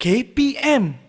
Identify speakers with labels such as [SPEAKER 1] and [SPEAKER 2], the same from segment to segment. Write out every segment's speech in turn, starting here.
[SPEAKER 1] KPM.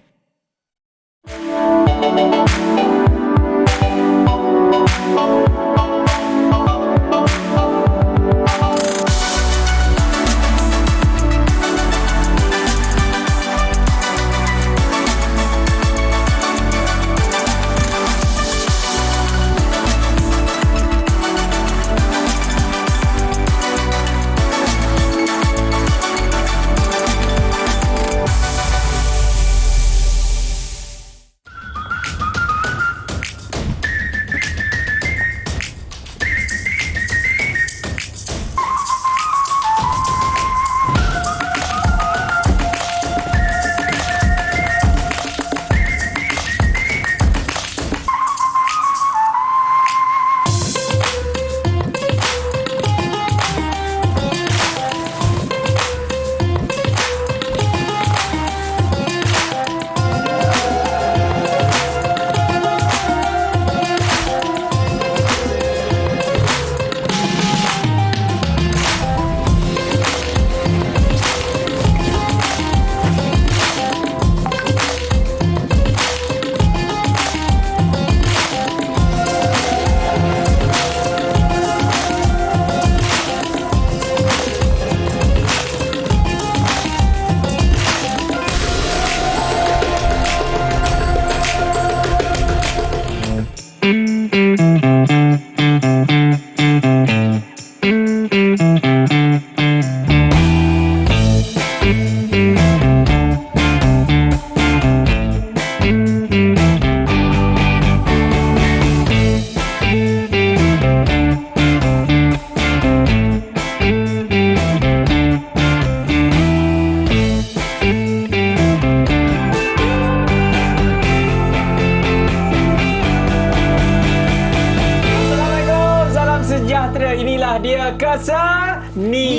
[SPEAKER 2] Inilah dia Kesenian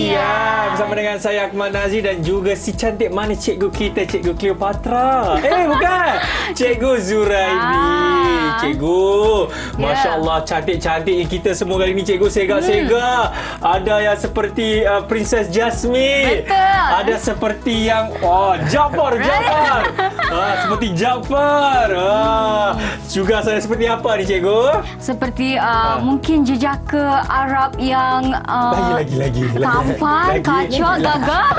[SPEAKER 2] bersama dengan saya Akmal Nazri dan juga si cantik manis cikgu kita, Cikgu Cleopatra. Bukan, Cikgu Zuraini. Cikgu, Masya Allah, cantik-cantik kita semua kali ni, Cikgu. Segak-segak. Ada yang seperti Princess Jasmine.
[SPEAKER 3] Betul.
[SPEAKER 2] Ada seperti yang Jafar. Seperti Jafar. Juga saya seperti apa ni, Cikgu?
[SPEAKER 3] Seperti mungkin jejaka Arab yang
[SPEAKER 2] lagi
[SPEAKER 3] tampan, kacau, gagah.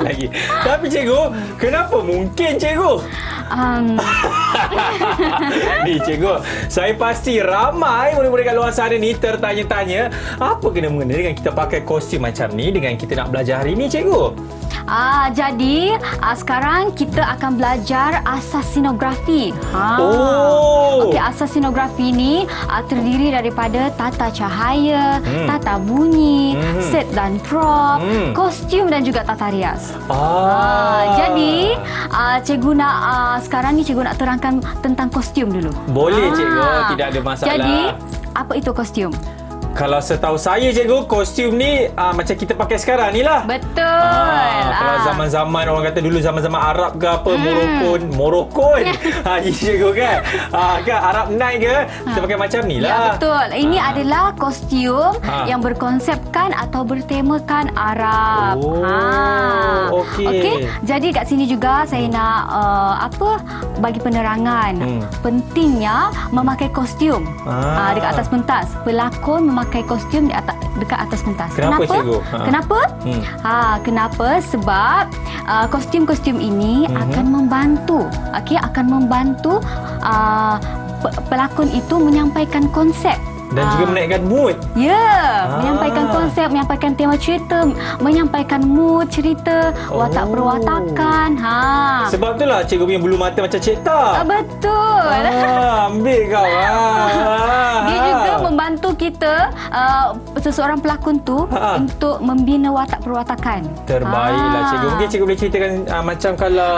[SPEAKER 2] lagi. Tapi Cikgu, kenapa mungkin, Cikgu? Ni Cikgu, saya pasti ramai murid-murid kat luar sana ni tertanya-tanya, apa kena-mengena dengan kita pakai kostum macam ni dengan kita nak belajar hari ni, Cikgu?
[SPEAKER 3] Jadi sekarang kita akan belajar asas scenografi. Okey, asas scenografi ni terdiri daripada tata cahaya, tata bunyi, set dan prop, kostum dan juga tata rias. Jadi cikgu nak sekarang ni cikgu nak terangkan tentang kostum dulu.
[SPEAKER 2] Boleh, Cikgu, tidak ada masalah.
[SPEAKER 3] Jadi, apa itu kostum?
[SPEAKER 2] Kalau setahu saya, Cikgu, kostum ni macam kita pakai sekarang ni lah.
[SPEAKER 3] Betul.
[SPEAKER 2] Kalau zaman-zaman orang kata dulu zaman-zaman Arab ke apa, Morokon. Cikgu kan? Kan Arab night ke? Kita pakai macam ni lah.
[SPEAKER 3] Ya, betul. Ini adalah kostum yang berkonsepkan atau bertemakan Arab. Okey. Jadi kat sini juga saya nak bagi penerangan. Pentingnya memakai kostum dekat atas pentas. Pelakon memakai kostum dekat atas pentas.
[SPEAKER 2] Kenapa, Cikgu?
[SPEAKER 3] Kenapa? Kenapa? Sebab kostum-kostum ini akan membantu, akan membantu pelakon itu menyampaikan konsep
[SPEAKER 2] dan juga menaikkan mood.
[SPEAKER 3] Menyampaikan konsep, menyampaikan tema cerita, menyampaikan mood cerita, watak perwatakan.
[SPEAKER 2] Sebab itulah cikgu punya bulu mata macam Cik Tak.
[SPEAKER 3] Betul.
[SPEAKER 2] Ambil kau.
[SPEAKER 3] Dia juga membantu kita, seseorang pelakon tu untuk membina watak perwatakan.
[SPEAKER 2] Terbaiklah, cikgu. Mungkin cikgu boleh ceritakan macam kalau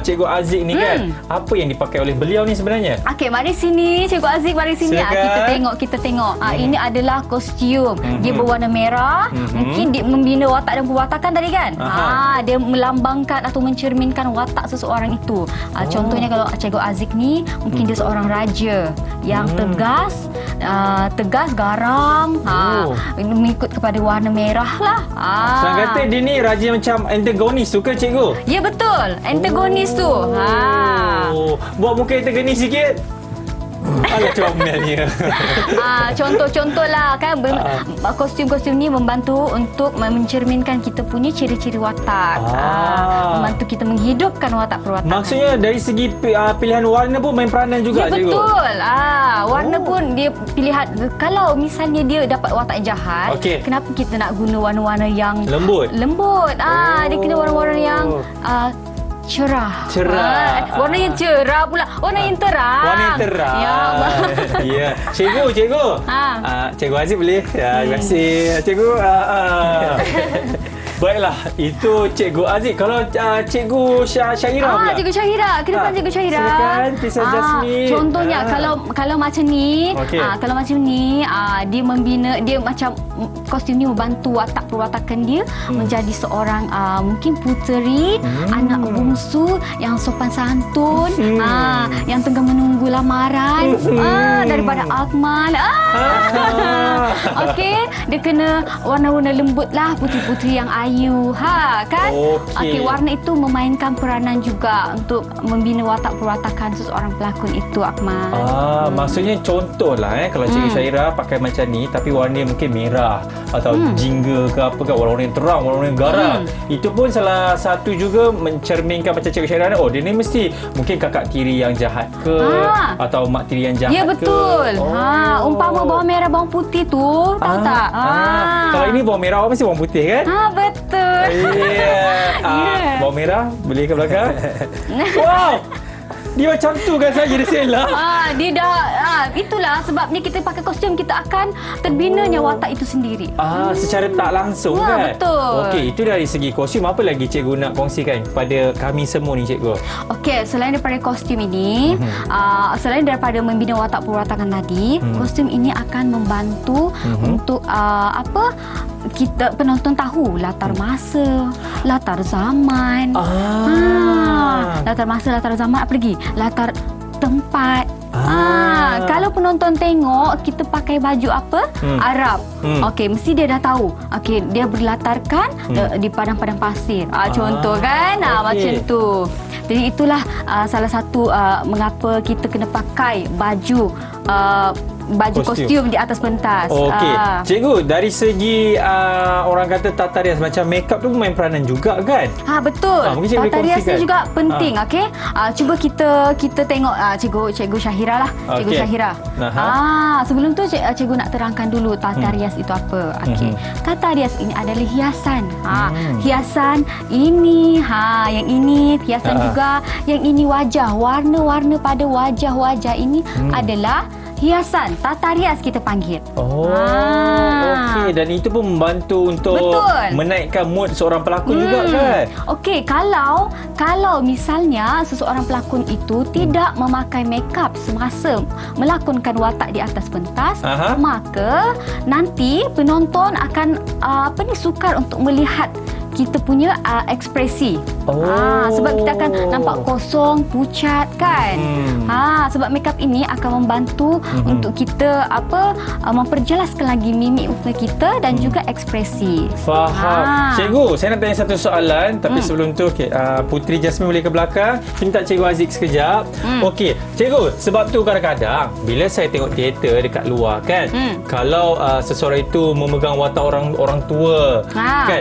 [SPEAKER 2] Cikgu Aziz ni kan, apa yang dipakai oleh beliau ni sebenarnya?
[SPEAKER 3] Okey, mari sini Cikgu Aziz, mari sini. Kita tengok. Ini adalah kostum. Dia berwarna merah. Mungkin dia membina watak dan perwatakan tadi kan. Dia melambangkan atau mencerminkan watak seseorang itu. Contohnya kalau Cikgu Aziz ni, mungkin dia seorang raja yang tegas tegas, garam. Mengikut kepada warna merah lah.
[SPEAKER 2] Senang kata dia ni rajin macam antagonis tu ke cikgu?
[SPEAKER 3] Ya, betul. Antagonis tu.
[SPEAKER 2] Buat muka antagonis sikit. Alah comelnya.
[SPEAKER 3] Contoh-contoh lah kan. Kostum-kostum ni membantu untuk mencerminkan kita punya ciri-ciri watak. Membantu kita menghidupkan watak perwatakan.
[SPEAKER 2] Maksudnya dari segi pilihan warna pun main peranan juga,
[SPEAKER 3] ya,
[SPEAKER 2] cikgu?
[SPEAKER 3] Betul. Warna pun dia pilihan. Kalau misalnya dia dapat watak jahat, kenapa kita nak guna warna-warna yang
[SPEAKER 2] lembut?
[SPEAKER 3] Dia kena warna-warna yang cerah. Warna yang cerah pula. Warna yang terang.
[SPEAKER 2] Warna yang terang. Ya. Cikgu. Cikgu Aziz boleh? Ya, terima kasih. Cikgu. Baiklah, itu Cikgu Aziz. Kalau Cikgu Syahira pula.
[SPEAKER 3] Cikgu Syahira. Kenapa Cikgu Syahira?
[SPEAKER 2] Silakan, Kisah Jasmine.
[SPEAKER 3] Contohnya kalau macam ni, kalau macam ni, dia membina, dia macam kostum ni membantu watak perwatakan dia menjadi seorang mungkin puteri, anak bungsu yang sopan santun, yang tengah menunggu lamaran daripada Akmal. Okey, dia kena warna-warna lembut lah, puteri-puteri yang ayu, kan? Warna itu memainkan peranan juga untuk membina watak perwatakan seseorang pelakon itu, Akmal.
[SPEAKER 2] Maksudnya contohlah kalau Cikgu Syahira pakai macam ni tapi warna mungkin merah atau jingga ke apa ke, warna yang terang, warna yang garam. Itu pun salah satu juga mencerminkan macam Cikgu Syahira, dia ni mesti mungkin kakak tiri yang jahat ke atau mak tiri yang jahat ke.
[SPEAKER 3] Ya, betul. Umpama bawang merah, bawang putih tu, tahu tak?
[SPEAKER 2] Kalau ini bawang merah mesti bawang putih kan?
[SPEAKER 3] Betul.
[SPEAKER 2] Bawang merah boleh ke belakang? Wow! Dia macam tu kan saya dia selah.
[SPEAKER 3] Dia dah itulah sebabnya kita pakai kostum, kita akan terbinanya watak itu sendiri.
[SPEAKER 2] Secara tak langsung kan?
[SPEAKER 3] Betul.
[SPEAKER 2] Okey, itu dari segi kostum. Apa lagi cikgu nak kongsikan kepada kami semua ni, cikgu?
[SPEAKER 3] Okey, selain daripada kostum ini, selain daripada membina watak perwatakan tadi, kostum ini akan membantu untuk kita penonton tahu latar masa, latar zaman. Latar masa, latar zaman, apa lagi? Latar tempat. Kalau penonton tengok kita pakai baju apa? Arab. Okey, mesti dia dah tahu. Okey, dia berlatarkan di padang-padang pasir. Contoh kan? Macam tu. Jadi itulah salah satu mengapa kita kena pakai baju kostum di atas pentas.
[SPEAKER 2] Okey. Cikgu, dari segi orang kata tata rias macam makeup tu main peranan juga kan?
[SPEAKER 3] Betul. Tata rias ni juga penting, okey. Cuba kita tengok Cikgu Syahira lah. Cikgu Syahira. Sebelum tu cikgu nak terangkan dulu tata rias itu apa. Okey. Tata rias ini adalah hiasan. Hiasan ini, yang ini hiasan juga, yang ini wajah. Warna-warna pada wajah-wajah ini adalah hiasan, tata rias kita panggil.
[SPEAKER 2] Okey, dan itu pun membantu untuk menaikkan mood seorang pelakon juga kan? Okey,
[SPEAKER 3] kalau misalnya seseorang pelakon itu tidak memakai makeup semasa melakonkan watak di atas pentas, maka nanti penonton akan sukar untuk melihat kita punya ekspresi. Sebab kita akan nampak kosong, pucat kan. Sebab makeup ini akan membantu untuk kita memperjelaskan lagi mimik muka kita dan juga ekspresi.
[SPEAKER 2] Faham. Cikgu, saya nak tanya satu soalan tapi sebelum tu Puteri Jasmine boleh ke belakang. Minta Cikgu Aziz sekejap. Okey, Cikgu, sebab tu kadang-kadang bila saya tengok teater dekat luar kan, kalau seseorang itu memegang watak orang tua kan,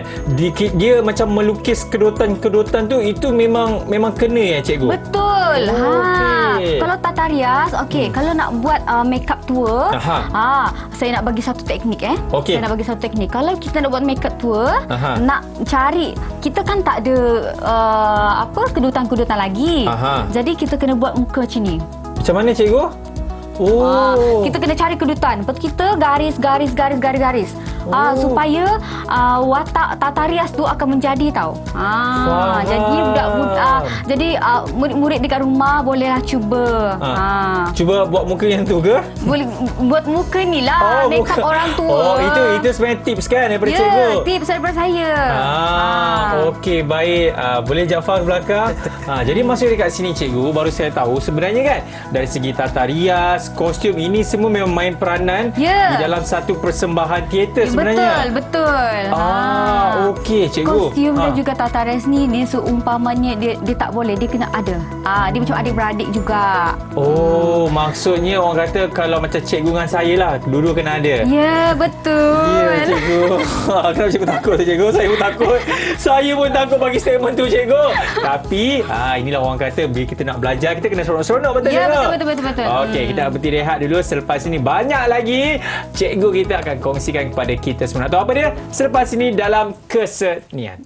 [SPEAKER 2] dia macam melukis kedutan tu, itu memang kena ya cikgu?
[SPEAKER 3] Betul. Kalau tata rias, kalau nak buat makeup tua, saya nak bagi satu teknik Saya nak bagi satu teknik. Kalau kita nak buat makeup tua, nak cari, kita kan tak ada kedutan-kedutan lagi. Jadi kita kena buat muka macam ni.
[SPEAKER 2] Macam mana cikgu?
[SPEAKER 3] Kita kena cari kedutan. Lepas tu kita garis. Supaya watak tata rias tu akan menjadi tau. Jadi jadi murid-murid dekat rumah bolehlah cuba.
[SPEAKER 2] Cuba buat muka yang tu ke?
[SPEAKER 3] Boleh buat muka ni lah, makeup orang tua.
[SPEAKER 2] Itu sebenarnya tips kan daripada cikgu?
[SPEAKER 3] Tips daripada saya.
[SPEAKER 2] Okey, baik. Boleh Jaafar ke belakang. Jadi masuk dekat sini cikgu, baru saya tahu sebenarnya kan dari segi tata rias, pentas, kostum, ini semua memang main peranan di dalam satu persembahan teater sebenarnya.
[SPEAKER 3] Betul.
[SPEAKER 2] Okey cikgu.
[SPEAKER 3] Kostum dan juga tata rias ni dia seumpamanya dia tak boleh, dia kena ada. Dia macam adik-beradik juga.
[SPEAKER 2] Oh, maksudnya orang kata kalau macam cikgu dengan saya lah, dua-dua kena ada.
[SPEAKER 3] Ya, betul.
[SPEAKER 2] Ya, cikgu. Kenapa cikgu takut cikgu? Saya pun takut. Saya pun takut bagi statement tu cikgu. Tapi, inilah orang kata bila kita nak belajar, kita kena seronok-seronok, betul cikgu?
[SPEAKER 3] Ya, betul.
[SPEAKER 2] Okey, kita berhenti rehat dulu. Selepas ini banyak lagi cikgu kita akan kongsikan kepada kita semua. Nak tahu apa dia? Selepas ini dalam Kesenian.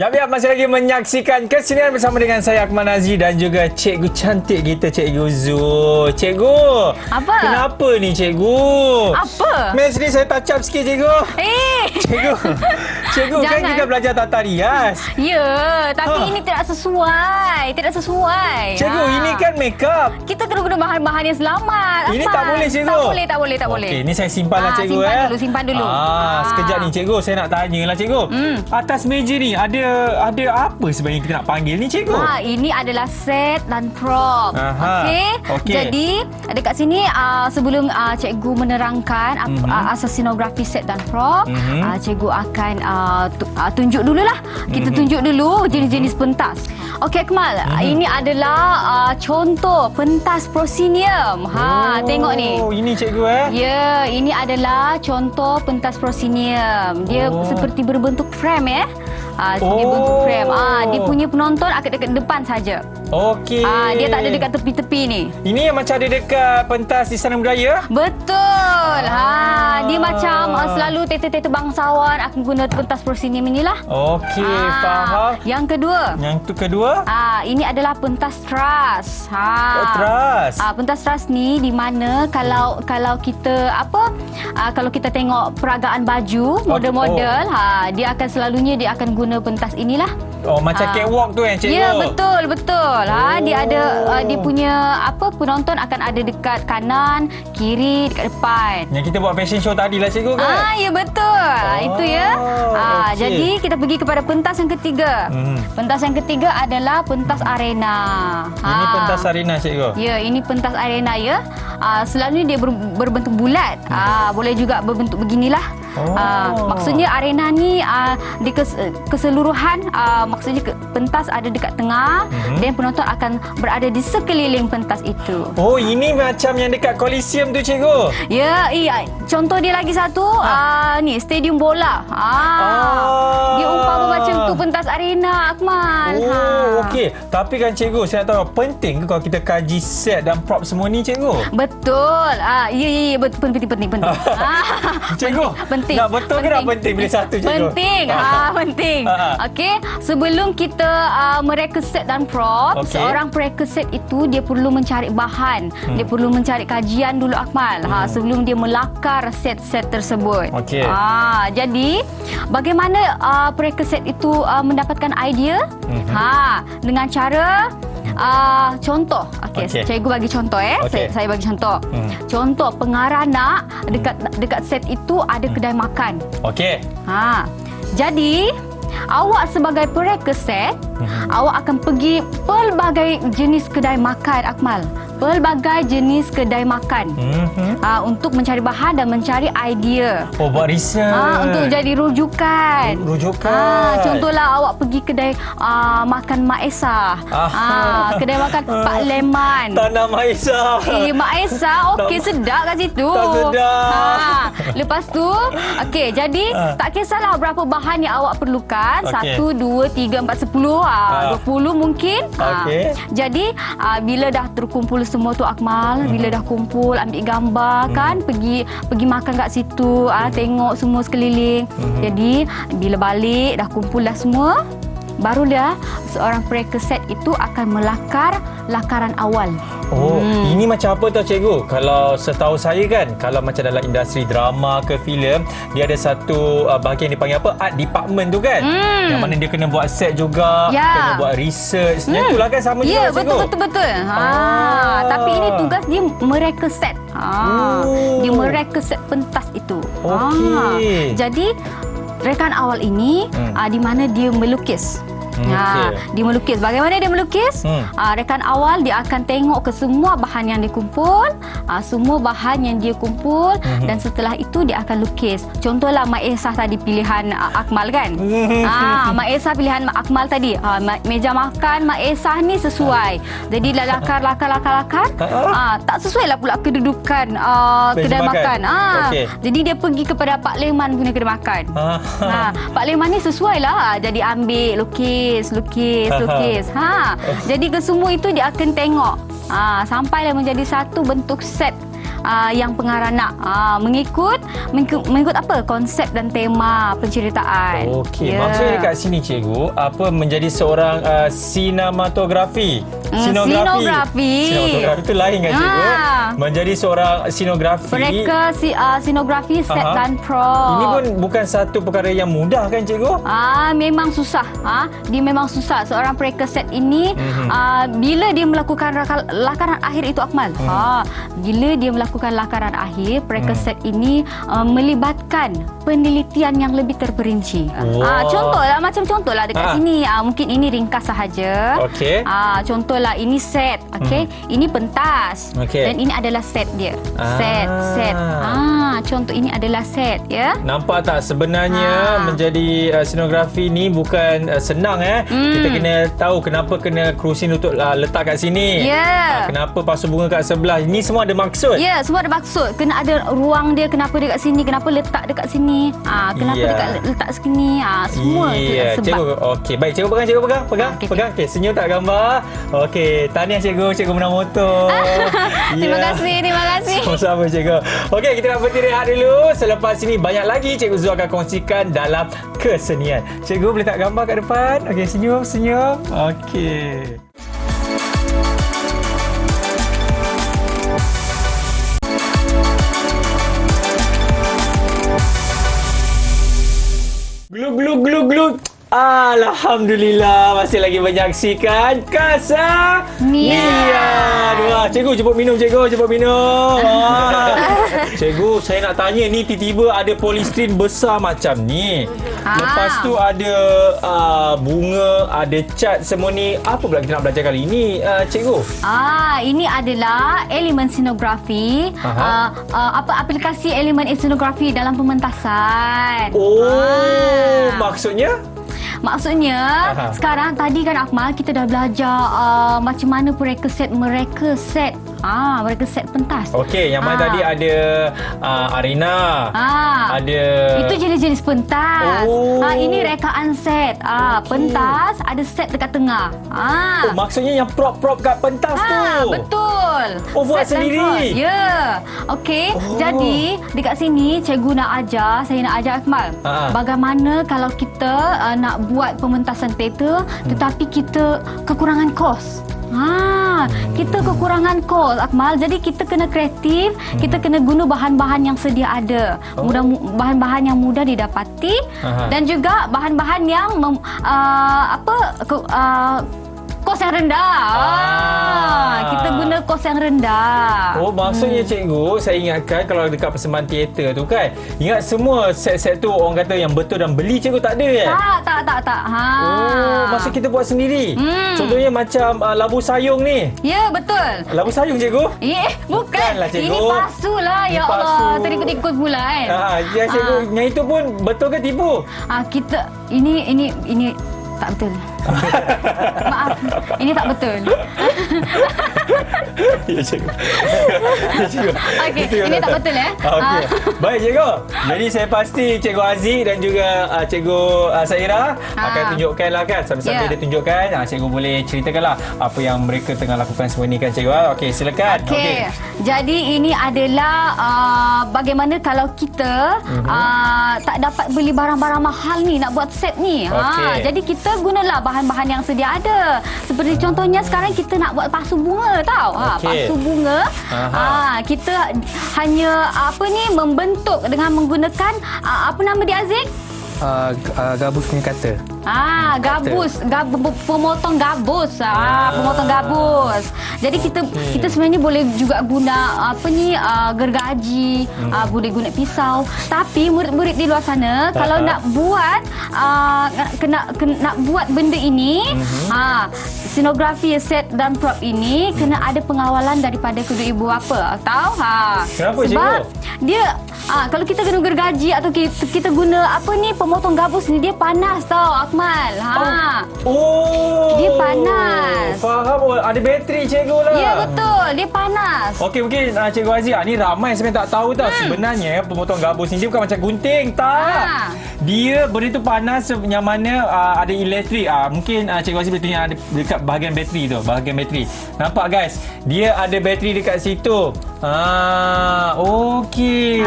[SPEAKER 2] Ya, masih lagi menyaksikan Kesenian bersama dengan saya Akmal Nazri dan juga cikgu cantik kita, Cikgu Zu. Cikgu,
[SPEAKER 3] apa?
[SPEAKER 2] Kenapa ni cikgu?
[SPEAKER 3] Apa?
[SPEAKER 2] Mes ni saya touch up sikit cikgu. Cikgu kan kita belajar tata rias.
[SPEAKER 3] Ya, tapi ini tidak sesuai.
[SPEAKER 2] Cikgu, ini kan makeup.
[SPEAKER 3] Kita kena guna bahan-bahan yang selamat.
[SPEAKER 2] Ini tak boleh cikgu.
[SPEAKER 3] Tak boleh.
[SPEAKER 2] Okey, ni saya simpanlah cikgu.
[SPEAKER 3] Simpan dulu.
[SPEAKER 2] Sekejap ni cikgu, saya nak tanyalah cikgu. Atas meja ni ada apa sebenarnya kita nak panggil ni cikgu?
[SPEAKER 3] Ini adalah set dan prop. Okey. Jadi dekat sini sebelum cikgu menerangkan asas scenografi set dan prop, cikgu akan tunjuk dululah. Kita tunjuk dulu jenis-jenis pentas. Okey Akmal, ini adalah contoh pentas proscenium. Tengok ni.
[SPEAKER 2] Oh, ini cikgu
[SPEAKER 3] Ya, ini adalah contoh pentas proscenium. Dia seperti berbentuk frame seperti bentuk frame. Dia punya penonton akan dekat depan saja.
[SPEAKER 2] Okey.
[SPEAKER 3] Dia tak ada dekat tepi-tepi ni.
[SPEAKER 2] Ini yang macam ada dekat pentas Istana Budaya?
[SPEAKER 3] Betul. Dia macam selalu teater-teater bangsawan akan guna pentas proscenium inilah.
[SPEAKER 2] Okey, faham.
[SPEAKER 3] Yang kedua? Ini adalah pentas tras.
[SPEAKER 2] Tras.
[SPEAKER 3] Pentas tras ni di mana kalau kita kalau kita tengok peragaan baju model-model, dia akan guna pentas inilah.
[SPEAKER 2] Macam catwalk tu cikgu?
[SPEAKER 3] Ya, betul. Dia ada dia punya penonton akan ada dekat kanan, kiri, dekat depan.
[SPEAKER 2] Yang kita buat fashion show tadi lah cikgu kan?
[SPEAKER 3] Ya betul. Itu ya.
[SPEAKER 2] Okay.
[SPEAKER 3] Jadi kita pergi kepada pentas yang ketiga. Pentas yang ketiga adalah pentas arena.
[SPEAKER 2] Ini pentas arena cikgu?
[SPEAKER 3] Ya, ini pentas arena ya. Selalunya dia berbentuk bulat. Boleh juga berbentuk beginilah. Maksudnya arena ni di keseluruhan, maksudnya pentas ada dekat tengah dan penonton akan berada di sekeliling pentas itu.
[SPEAKER 2] Ini macam yang dekat Coliseum tu cikgu?
[SPEAKER 3] Ya, contoh dia lagi satu, ni stadium bola. Dia umpama macam tu pentas arena Akmal.
[SPEAKER 2] Okey. Tapi kan cikgu, saya nak tahu penting ke kalau kita kaji set dan prop semua ni cikgu?
[SPEAKER 3] Betul. Ya, betul, penting.
[SPEAKER 2] Cikgu,
[SPEAKER 3] penting.
[SPEAKER 2] Nak betul ke tak penting bila satu cikgu?
[SPEAKER 3] Penting. Penting. Okey, sebelum kita mereka set dan prop, seorang mereka set itu dia perlu mencari bahan. Dia perlu mencari kajian dulu Akmal. Sebelum dia melakar set-set tersebut.
[SPEAKER 2] Okey.
[SPEAKER 3] Jadi bagaimana mereka set itu mendapatkan idea? Dengan cara contoh. Cikgu bagi contoh saya bagi contoh. Contoh pengarah nak dekat set itu ada kedai makan. Jadi awak sebagai pereka set, awak akan pergi pelbagai jenis kedai makan Akmal. Pelbagai jenis kedai makan untuk mencari bahan dan mencari idea.
[SPEAKER 2] Buat research.
[SPEAKER 3] Untuk jadi rujukan. Contohlah awak pergi kedai makan Mak Esa. Kedai makan Pak Leman.
[SPEAKER 2] Tanah Mak Esa.
[SPEAKER 3] Mak Esa, okey, sedap kat situ.
[SPEAKER 2] Tak sedap.
[SPEAKER 3] Lepas tu, okey, jadi tak kisahlah berapa bahan yang awak perlukan. 1, 2, 3, 4, 10. 20 mungkin. Jadi, bila dah terkumpul semua tu Akmal, bila dah kumpul ambil gambar kan, pergi makan kat situ, tengok semua sekeliling. Jadi bila balik dah kumpul dah semua, barulah seorang pereka set itu akan melakar lakaran awal.
[SPEAKER 2] Ini macam apa tau cikgu? Kalau setahu saya kan, kalau macam dalam industri drama ke filem, dia ada satu bahagian dipanggil apa? Art department tu kan? Yang mana dia kena buat set juga, kena buat research. Yang itulah kan sama juga cikgu?
[SPEAKER 3] Ya, betul. Tapi ini tugas dia mereka set. Dia mereka set pentas itu.
[SPEAKER 2] Okey.
[SPEAKER 3] Jadi rekan awal ini di mana dia melukis. Dia melukis. Bagaimana dia melukis? Rekan awal dia akan tengok ke semua bahan yang dikumpul, semua bahan yang dia kumpul, dan setelah itu dia akan lukis. Contohlah Mak Esah tadi pilihan Akmal kan? Mak Esah pilihan Akmal tadi. Meja makan Mak Esah ni sesuai. Jadi lakar tak sesuai lah pula kedudukan kedai makan. Jadi dia pergi kepada Pak Leman punya kedai makan. Pak Leman ni sesuai lah. Jadi ambil lukis. Jadi kesemua itu dia akan tengok sampailah menjadi satu bentuk set yang pengarah nak mengikut apa konsep dan tema penceritaan.
[SPEAKER 2] Maksudnya dekat sini cikgu menjadi seorang sinematografi. Sinografi itu lain kan cikgu? Menjadi seorang sinografi.
[SPEAKER 3] Mereka sinografi set dan prop.
[SPEAKER 2] Ini pun bukan satu perkara yang mudah kan cikgu?
[SPEAKER 3] Memang susah. Dia memang susah. Seorang pereka set ini bila dia melakukan lakaran akhir itu Akmal. Bila dia melakukan lakaran akhir, pereka set ini melibatkan penelitian yang lebih terperinci. Contohlah dekat sini. Mungkin ini ringkas sahaja. Contohlah ini set, ini pentas, dan ini adalah set dia. Set. Contoh ini adalah set ya.
[SPEAKER 2] Nampak tak sebenarnya menjadi sinografi ni bukan senang Kita kena tahu kenapa kena kerusi untuk letak kat sini. Kenapa pasu bunga kat sebelah. Ini semua ada maksud.
[SPEAKER 3] Semua ada maksud. Kena ada ruang dia, kenapa dia kat sini, kenapa letak dekat sini. Kenapa letak sini. Semua itu sebab.
[SPEAKER 2] Cikgu, baik cikgu pegang. Senyum tak gambar. Tahniah cikgu menang motor.
[SPEAKER 3] Terima kasih.
[SPEAKER 2] Sama-sama cikgu. Kita nak berhenti rehat dulu. Selepas ini banyak lagi Cikgu Zul akan kongsikan dalam kesenian. Cikgu boleh tak gambar kat depan? Senyum. Gluk. Alhamdulillah masih lagi menyaksikan Kesenian. Wah, cikgu cepat minum. Cikgu, saya nak tanya ni tiba-tiba ada polistrin besar macam ni. Lepas tu ada bunga, ada cat semua ni. Apa pula kita nak belajar kali ini, cikgu?
[SPEAKER 3] Ini adalah elemen scenografi. Aplikasi elemen scenografi dalam pementasan. Maksudnya sekarang tadi kan Akmal kita dah belajar macam mana mereka set pentas.
[SPEAKER 2] Yang mana tadi ada arena. Ada
[SPEAKER 3] itu jenis-jenis pentas. Ini rekaan set. Pentas ada set dekat tengah.
[SPEAKER 2] Maksudnya yang prop kat pentas tu.
[SPEAKER 3] Betul.
[SPEAKER 2] Buat set sendiri.
[SPEAKER 3] Jadi dekat sini saya nak ajar Akmal bagaimana kalau kita nak buat pementasan teater tetapi kita kekurangan kos. Kita kekurangan kos Akmal. Jadi kita kena kreatif, kita kena guna bahan-bahan yang sedia ada. Bahan-bahan yang mudah didapati dan juga bahan-bahan yang kos yang rendah. Kita guna kos yang rendah.
[SPEAKER 2] Maksudnya cikgu, saya ingatkan kalau dekat persembahan teater tu kan, ingat semua set-set tu orang kata yang betul dan beli, cikgu tak ada
[SPEAKER 3] Tak.
[SPEAKER 2] Maksud kita buat sendiri. Contohnya macam labu sayung ni.
[SPEAKER 3] Ya, betul.
[SPEAKER 2] Labu sayung cikgu?
[SPEAKER 3] Bukanlah
[SPEAKER 2] cikgu.
[SPEAKER 3] Ini palsu lah. Ya Allah, terikut-ikut pula kan.
[SPEAKER 2] Ya cikgu, yang itu pun betul ke tipu?
[SPEAKER 3] Kita ini tak betul. Maaf, ini tak betul.
[SPEAKER 2] Ya cikgu.
[SPEAKER 3] Ini tak betul
[SPEAKER 2] Baik cikgu. Jadi saya pasti Cikgu Aziz dan juga Cikgu Saira akan tunjukkanlah kan. Sambil-sambil dia tunjukkan, cikgu boleh ceritakanlah apa yang mereka tengah lakukan semua ni kan cikgu. Silakan.
[SPEAKER 3] Jadi ini adalah bagaimana kalau kita tak dapat beli barang-barang mahal ni nak buat set ni. Jadi kita gunalah bahan-bahan yang sedia ada. Seperti contohnya sekarang kita nak buat pasu bunga tau. Pasu bunga. Kita hanya membentuk dengan menggunakan apa nama dia Aziz?
[SPEAKER 1] Gabus punya kata.
[SPEAKER 3] Gabus, pemotong gabus. Pemotong gabus. Jadi kita sebenarnya boleh juga guna gergaji, boleh guna pisau. Tapi murid-murid di luar sana kalau nak buat nak buat benda ini, scenografi, set dan prop ini kena ada pengawalan daripada kedua ibu bapa. Tahu?
[SPEAKER 2] Kenapa,
[SPEAKER 3] sebab
[SPEAKER 2] cikgu?
[SPEAKER 3] dia kalau kita guna gergaji atau kita guna pemotong gabus ni, dia panas tau, Akmal. Dia panas.
[SPEAKER 2] Faham. Ada bateri cikgu lah.
[SPEAKER 3] Ya, betul. Dia panas.
[SPEAKER 2] Okey, mungkin Cikgu Aziz, ni ramai sebenarnya tak tahu tau. Sebenarnya pemotong gabus ni dia bukan macam gunting. Tak. Dia benda tu panas yang mana ada elektrik. Mungkin Cikgu Aziz boleh tunjuk dekat bahagian bateri tu. Bahagian bateri. Nampak guys? Dia ada bateri dekat situ. Okey.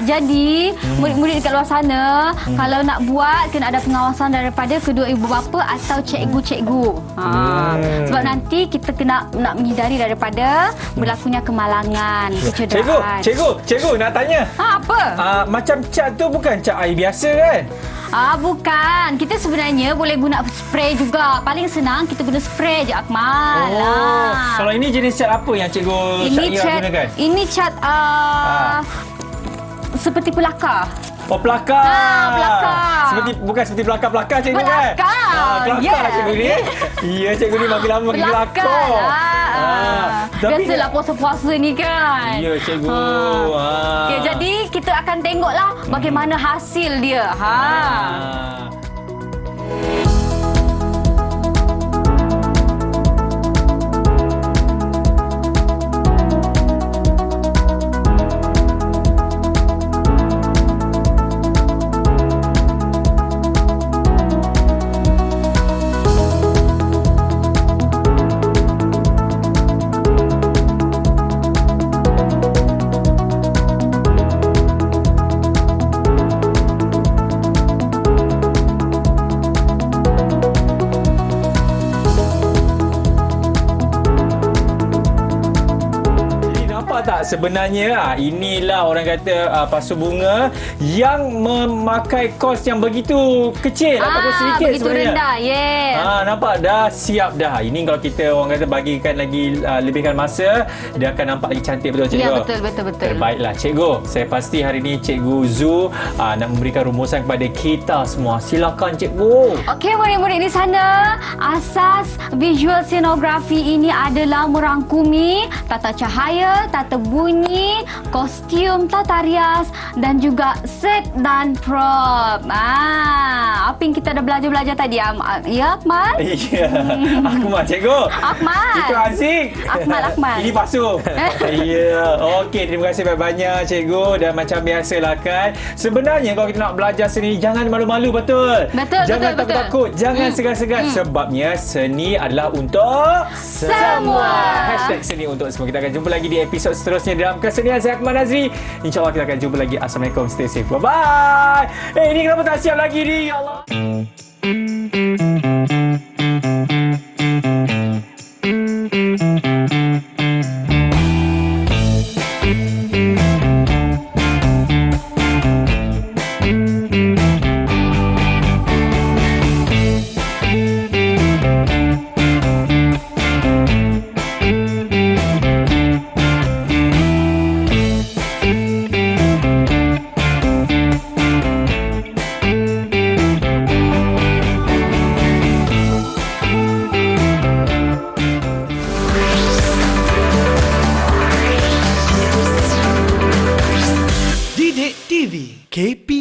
[SPEAKER 3] Jadi murid-murid dekat luar sana kalau nak buat kena ada pengawasan daripada kedua ibu bapa atau cikgu-cikgu. Sebab nanti kita kena nak menghindari daripada berlakunya kemalangan, kecederaan.
[SPEAKER 2] Cikgu nak tanya.
[SPEAKER 3] Apa?
[SPEAKER 2] Macam cat tu bukan cat air biasa kan?
[SPEAKER 3] Bukan. Kita sebenarnya boleh guna spray juga. Paling senang kita guna spray je, Akmal.
[SPEAKER 2] Kalau ini jenis cat apa yang Cikgu Syahira gunakan?
[SPEAKER 3] Ini cat seperti pelakar.
[SPEAKER 2] Pelakar.
[SPEAKER 3] Pelakar.
[SPEAKER 2] Bukan seperti pelakar-pelakar cikgu kan? Pelakar cikgu ni. Ya, cikgu ni makin lama makin kelakar.
[SPEAKER 3] Biasalah puasa-puasa ni kan.
[SPEAKER 2] Ya, cikgu.
[SPEAKER 3] Okay, jadi kita akan tengoklah bagaimana hasil dia.
[SPEAKER 2] Sebenarnya inilah orang kata pasu bunga yang memakai kos yang begitu kecil ataupun sedikit
[SPEAKER 3] begitu
[SPEAKER 2] sebenarnya.
[SPEAKER 3] Rendah, yes.
[SPEAKER 2] Nampak dah siap dah. Ini kalau kita orang kata bagikan lagi lebihkan masa, dia akan nampak lagi cantik, betul cikgu?
[SPEAKER 3] Ya, betul.
[SPEAKER 2] Terbaiklah cikgu. Saya pasti hari ini Cikgu Zu nak memberikan rumusan kepada kita semua. Silakan cikgu.
[SPEAKER 3] Okey, murid-murid di sana, asas visual scenografi ini adalah merangkumi tata cahaya, tata bunyi, kostum, tata rias dan juga set dan prop. Apa yang kita dah belajar tadi, ya, Akmal?
[SPEAKER 2] Ya, Akmal cikgu.
[SPEAKER 3] Akmal.
[SPEAKER 2] Itu Aziz.
[SPEAKER 3] Akmal.
[SPEAKER 2] Ini pasu. Ya. Okey, terima kasih banyak-banyak cikgu. Dan macam biasalah kan, sebenarnya kalau kita nak belajar seni, jangan malu-malu, betul? Jangan takut-takut, jangan segan-segan. Sebabnya seni adalah untuk
[SPEAKER 3] semua.
[SPEAKER 2] #seni untuk semua. Kita akan jumpa lagi di episod seterusnya dalam Kesenian. Saya Akmal Nazri. InsyaAllah kita akan jumpa lagi. Assalamualaikum. Stay safe. Bye-bye. Ini kenapa tak siap lagi ni? Ya Allah.
[SPEAKER 1] Didik TV KP